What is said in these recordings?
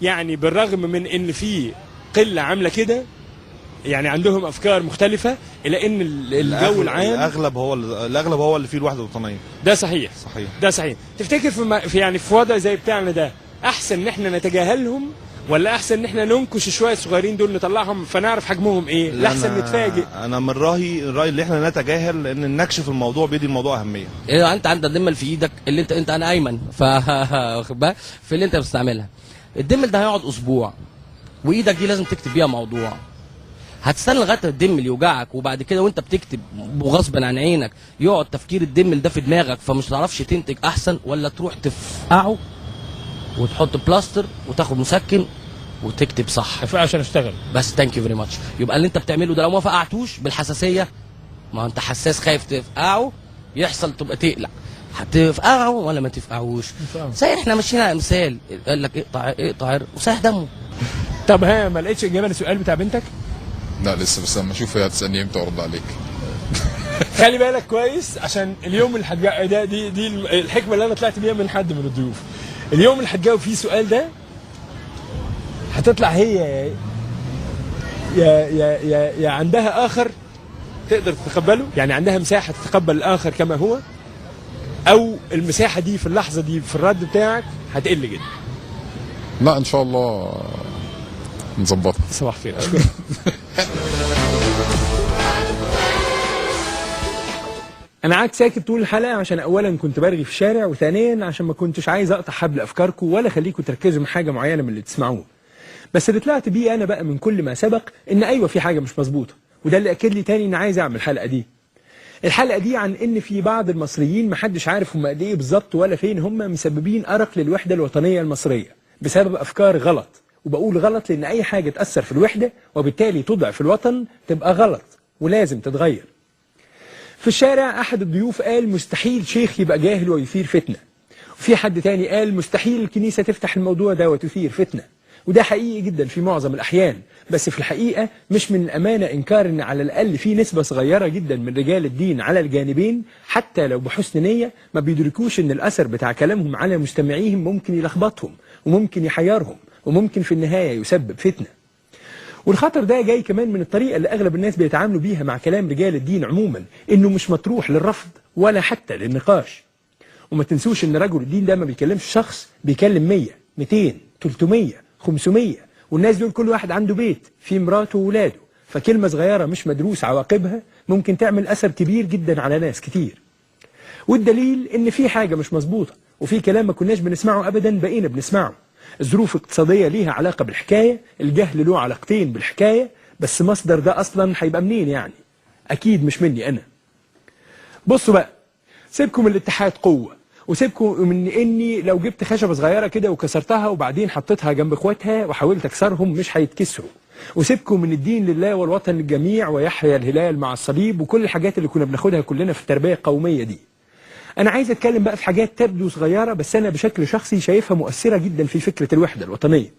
يعني بالرغم من ان في قله عامله كده، يعني عندهم افكار مختلفه، الا ان الجو العام الاغلب هو اللي فيه الوحده الوطنيه. ده صحيح. صحيح. ده صحيح. تفتكر في يعني في وضع زي بتاعنا ده احسن ان احنا نتجاهلهم، ولا احسن ان احنا ننكش شويه الصغيرين دول نطلعهم فنعرف حجمهم ايه؟ لا احسن نتفاجئ. انا من رايي اللي احنا نتجاهل، لان النكش في الموضوع بيدي الموضوع اهميه. ايه انت عندك دمل في ايدك اللي انت انا ايمن واخد بالك في اللي انت بتستعملها. الدمل ده هيقعد اسبوع، وايدك دي لازم تكتب بيها موضوع. هتستنى لغايه الدمل يوجعك، وبعد كده وانت بتكتب وغصبا عن عينك يقعد تفكير الدمل ده في دماغك، فمش هتعرفش تنتج احسن، ولا تروح تفقعه وتحط بلاستر وتاخد مسكن وتكتب صح عشان اشتغل بس. ثانك يو فيري ماتش. يبقى اللي انت بتعمله ده لو ما فقعتوش بالحساسيه، ما انت حساس خايف تفقعه يحصل تبقى تقلق، هتفقعه ولا ما تفقعوش. زي احنا ماشيين على مثال قال لك اقطع وساح دمه. طب ها ما لقيتش اجابه للسؤال بتاع بنتك؟ لا لسه، بس لما اشوف هي هتسالني امتى ارد عليك. خلي بالك كويس، عشان اليوم اللي ده دي الحكمه اللي انا طلعت بيها من حد من الضيوف. اليوم اللي هتجاوب فيه السؤال ده هتطلع هي يا عندها اخر تقدر تتقبله، يعني عندها مساحه تتقبل الاخر كما هو، او المساحه دي في اللحظه دي في الرد بتاعك هتقل جدا. لا ان شاء الله نظبطها. صباح الخير. اشكرك. انا قعدت ساكت طول الحلقه عشان اولا كنت برغي في الشارع، وثانيا عشان ما كنتش عايز اقطع حبل افكاركم ولا اخليكم تركزوا مع حاجه معينه من اللي تسمعوه. بس اللي طلعت بيه انا بقى من كل ما سبق ان ايوه في حاجه مش مظبوطه، وده اللي اكد لي تاني ان عايز اعمل الحلقه دي. الحلقه دي عن ان في بعض المصريين محدش عارف هم قد ايه بالظبط ولا فين هم مسببين ارق للوحده الوطنيه المصريه بسبب افكار غلط. وبقول غلط لان اي حاجه تاثر في الوحده وبالتالي تضعف الوطن تبقى غلط ولازم تتغير. في الشارع احد الضيوف قال مستحيل شيخ يبقى جاهل ويثير فتنه، وفي حد تاني قال مستحيل الكنيسه تفتح الموضوع ده وتثير فتنه. وده حقيقي جدا في معظم الأحيان، بس في الحقيقة مش من الأمانة إنكار إن على الأقل في نسبة صغيرة جدا من رجال الدين على الجانبين حتى لو بحسن نية ما بيدركوش إن الأثر بتاع كلامهم على مستمعيهم ممكن يلخبطهم وممكن يحيرهم وممكن في النهاية يسبب فتنة. والخطر ده جاي كمان من الطريقة اللي أغلب الناس بيتعاملوا بيها مع كلام رجال الدين عموما، إنه مش مطروح للرفض ولا حتى للنقاش. وما تنسوش إن رجل الدين ده ما بيكلمش شخص، بيكلم 100 200 300 500، والناس دول كل واحد عنده بيت فيه مراته وولاده، فكلمة صغيرة مش مدروس عواقبها ممكن تعمل أثر كبير جدا على ناس كتير. والدليل إن في حاجة مش مظبوطة وفي كلام ما كناش بنسمعه أبدا بقينا بنسمعه. الظروف الاقتصادية ليها علاقة بالحكاية، الجهل له علاقتين بالحكاية، بس مصدر ده أصلا هيبقى منين يعني؟ أكيد مش مني أنا. بصوا بقى، سيبكم من الاتحاد قوة، وسيبكم من اني لو جبت خشبه صغيره كده وكسرتها وبعدين حطيتها جنب اخواتها وحاولت اكسرهم مش هيتكسروا، وسيبكم من الدين لله والوطن للجميع ويحيى الهلال مع الصليب وكل الحاجات اللي كنا بناخدها كلنا في التربيه القوميه دي. انا عايز اتكلم بقى في حاجات تبدو صغيره بس انا بشكل شخصي شايفها مؤثره جدا في فكره الوحده الوطنيه.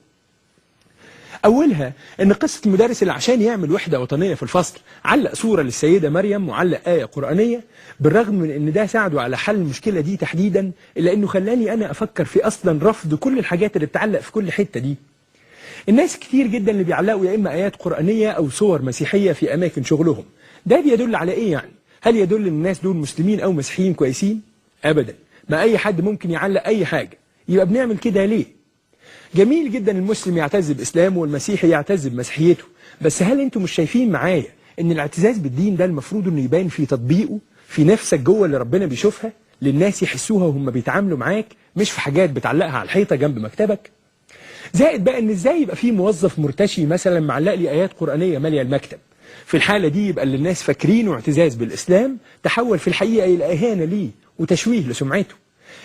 أولها إن قصة المدرس اللي عشان يعمل وحدة وطنية في الفصل علق صورة للسيدة مريم وعلق آية قرآنية، بالرغم من إن ده ساعده على حل المشكلة دي تحديدا، إلا إنه خلاني أنا أفكر في أصلا رفض كل الحاجات اللي بتعلق في كل حتة دي. الناس كتير جدا اللي بيعلقوا يا إما آيات قرآنية أو صور مسيحية في أماكن شغلهم، ده بيدل على إيه يعني؟ هل يدل إن الناس دول مسلمين أو مسيحيين كويسين؟ أبدا، ما أي حد ممكن يعلق أي حاجة، يبقى بنعمل كده ليه؟ جميل جدا المسلم يعتز بإسلامه والمسيحي يعتز بمسيحيته، بس هل انتم مش شايفين معايا ان الاعتزاز بالدين ده المفروض انه يبان في تطبيقه، في نفسك جوه اللي ربنا بيشوفها، للناس يحسوها وهم بيتعاملوا معاك، مش في حاجات بتعلقها على الحيطة جنب مكتبك؟ زائد بقى ان ازاي يبقى في موظف مرتشي مثلا معلق لي آيات قرآنية مالية المكتب؟ في الحالة دي يبقى اللي الناس فاكرينه اعتزاز بالإسلام تحول في الحقيقة إلى إهانة ليه وتشويه لسمعته.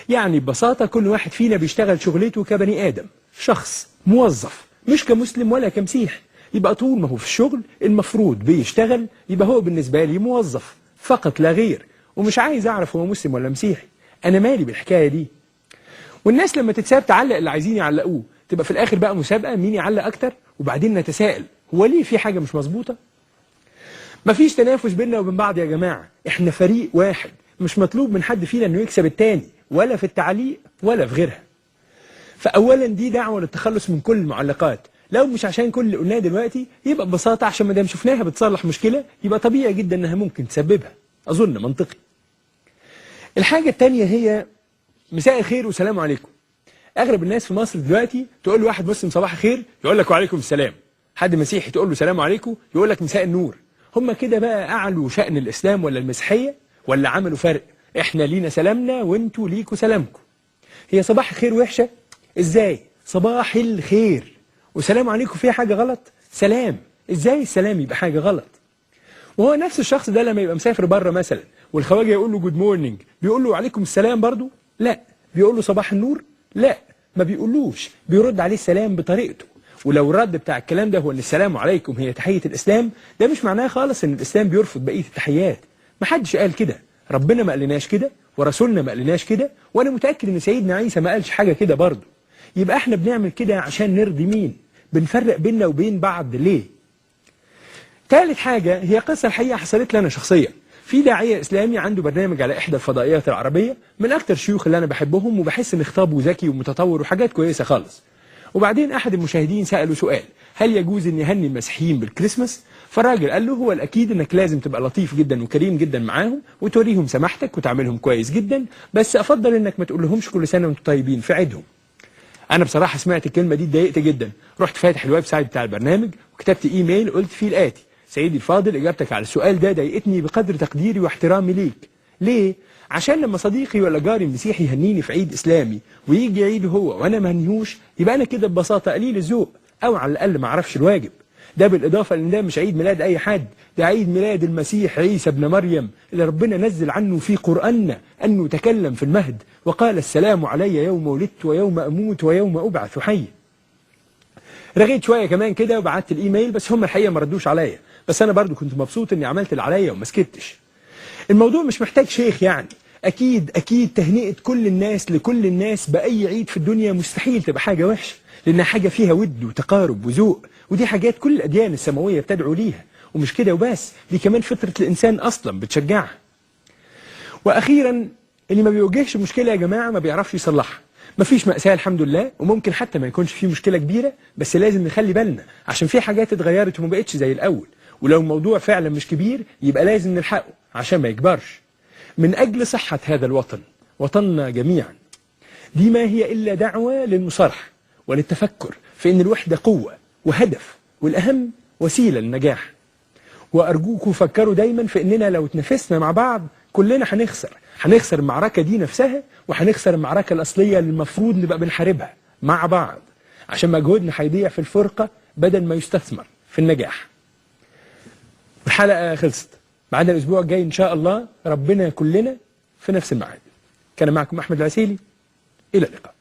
يعني ببساطة كل واحد فينا بيشتغل شغلته كبني آدم، شخص موظف، مش كمسلم ولا كمسيح. يبقى طول ما هو في الشغل المفروض بيشتغل، يبقى هو بالنسبة لي موظف فقط لا غير، ومش عايز أعرف هو مسلم ولا مسيحي، أنا مالي بالحكاية دي. والناس لما تتساب تعلق اللي عايزين يعلقوه، تبقى في الآخر بقى مسابقة مين يعلق أكتر، وبعدين نتساءل هو ليه في حاجة مش مظبوطة؟ مفيش تنافس بيننا وبين بعض يا جماعة، إحنا فريق واحد، مش مطلوب من حد فينا إنه يكسب التاني، ولا في التعليق ولا في غيرها. فأولا دي دعوة للتخلص من كل المعلقات، لو مش عشان كل اللي قلناه دلوقتي يبقى ببساطة عشان ما دام شفناها بتصلح مشكلة يبقى طبيعي جدا انها ممكن تسببها، أظن منطقي. الحاجة التانية هي مساء الخير وسلام عليكم. أغلب الناس في مصر دلوقتي تقول لواحد مسلم صباح الخير يقول لك وعليكم السلام، حد مسيحي تقول له سلام عليكم يقول لك مساء النور. هم كده بقى أعلوا شأن الإسلام ولا المسيحية ولا عملوا فرق؟ إحنا لينا سلامنا وإنتوا ليكوا سلامكم. هي صباح الخير وحشة؟ إزاي؟ صباح الخير وسلام عليكم فيها حاجة غلط؟ سلام، إزاي السلام يبقى حاجة غلط؟ وهو نفس الشخص ده لما يبقى مسافر بره مثلا والخواجه يقول له جود مورنينج بيقول له عليكم السلام برضو؟ لا. بيقول له صباح النور؟ لا، ما بيقولوش، بيرد عليه السلام بطريقته. ولو الرد بتاع الكلام ده هو ان السلام عليكم هي تحية الإسلام، ده مش معناه خالص ان الإسلام بيرفض بقية التحيات. ما حدش قال كده، ربنا ما قالناش كده ورسولنا ما قالناش كده، وانا متأكد ان سيدنا عيسى ما قالش حاجة كده برضو. يبقى احنا بنعمل كده عشان نرضي مين؟ بنفرق بيننا وبين بعض ليه؟ ثالث حاجة هي قصة الحقيقة حصلت لي أنا شخصيا. في داعية إسلامي عنده برنامج على إحدى الفضائيات العربية، من أكتر الشيوخ اللي أنا بحبهم وبحس إن خطابه ذكي ومتطور وحاجات كويسة خالص. وبعدين أحد المشاهدين سأله سؤال: هل يجوز إن يهني المسيحيين بالكريسماس؟ فالراجل قال له هو الأكيد إنك لازم تبقى لطيف جدا وكريم جدا معاهم وتوريهم سماحتك وتعاملهم كويس جدا، بس أفضل إنك ما تقول لهمش كل سنة وأنتم طيبين في عيدهم. أنا بصراحة سمعت الكلمة دي اتضايقت جدا، رحت فاتح الويب سايت بتاع البرنامج وكتبت إيميل قلت فيه الآتي: سيدي الفاضل، إجابتك على السؤال ده ضايقتني بقدر تقديري واحترامي ليك. ليه؟ عشان لما صديقي ولا جاري المسيحي يهنيني في عيد إسلامي ويجي عيد هو وأنا ما هنيهوش، يبقى أنا كده ببساطة قليل الذوق، أو على الأقل ما أعرفش الواجب. ده بالإضافة لأن ده مش عيد ميلاد أي حد، ده عيد ميلاد المسيح عيسى ابن مريم اللي ربنا نزل عنه في قرآننا أنه تكلم في المهد وقال السلام علي يوم ولدت ويوم أموت ويوم أبعث حي. رغيت شوية كمان كده وبعت الإيميل، بس هم الحقيقة ما ردوش عليا، بس أنا برضو كنت مبسوط إني عملت اللي عليا وما سكتش. الموضوع مش محتاج شيخ يعني، أكيد تهنئة كل الناس لكل الناس بأي عيد في الدنيا مستحيل تبقى حاجة وحشة، لأنها حاجة فيها ود وتقارب وذوق، ودي حاجات كل الأديان السماوية بتدعو ليها. ومش كده وبس، دي كمان فطرة الإنسان أصلا بتشجعها. وأخيرا، اللي ما بيواجهش مشكلة يا جماعة ما بيعرفش يصلحها. مفيش مأساة الحمد لله، وممكن حتى ما يكونش فيه مشكلة كبيرة، بس لازم نخلي بالنا عشان في حاجات اتغيرت وما بقتش زي الأول. ولو الموضوع فعلا مش كبير يبقى لازم نلحقه عشان ما يكبرش، من أجل صحة هذا الوطن، وطننا جميعا. دي ما هي إلا دعوة للمصارحة وللتفكر في أن الوحدة قوة وهدف، والأهم وسيلة للنجاح. وأرجوكم فكروا دايما في أننا لو تنافسنا مع بعض كلنا هنخسر المعركة دي نفسها، وهنخسر المعركة الأصلية اللي المفروض نبقى بنحاربها مع بعض، عشان مجهودنا هيضيع في الفرقة بدل ما يستثمر في النجاح. الحلقة خلصت، بعد الأسبوع الجاي إن شاء الله ربنا كلنا في نفس الميعاد. كان معكم أحمد العسيلي، إلى اللقاء.